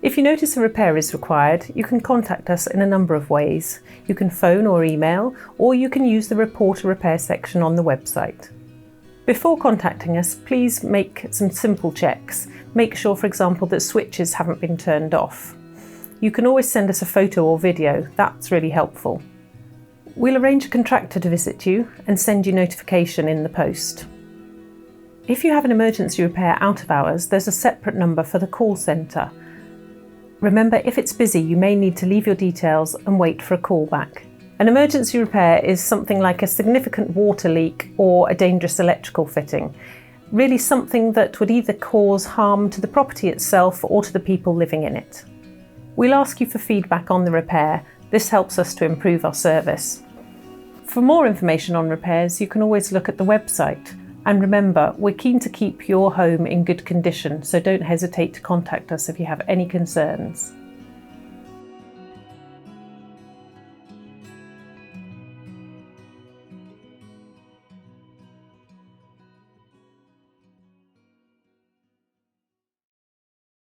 If you notice a repair is required, you can contact us in a number of ways. You can phone or email, or you can use the Report a Repair section on the website. Before contacting us, please make some simple checks. Make sure, for example, that switches haven't been turned off. You can always send us a photo or video, that's really helpful. We'll arrange a contractor to visit you and send you notification in the post. If you have an emergency repair out of hours, there's a separate number for the call centre. Remember, if it's busy, you may need to leave your details and wait for a call back. An emergency repair is something like a significant water leak or a dangerous electrical fitting. Really something that would either cause harm to the property itself or to the people living in it. We'll ask you for feedback on the repair. This helps us to improve our service. For more information on repairs, you can always look at the website. And remember, we're keen to keep your home in good condition, so don't hesitate to contact us if you have any concerns.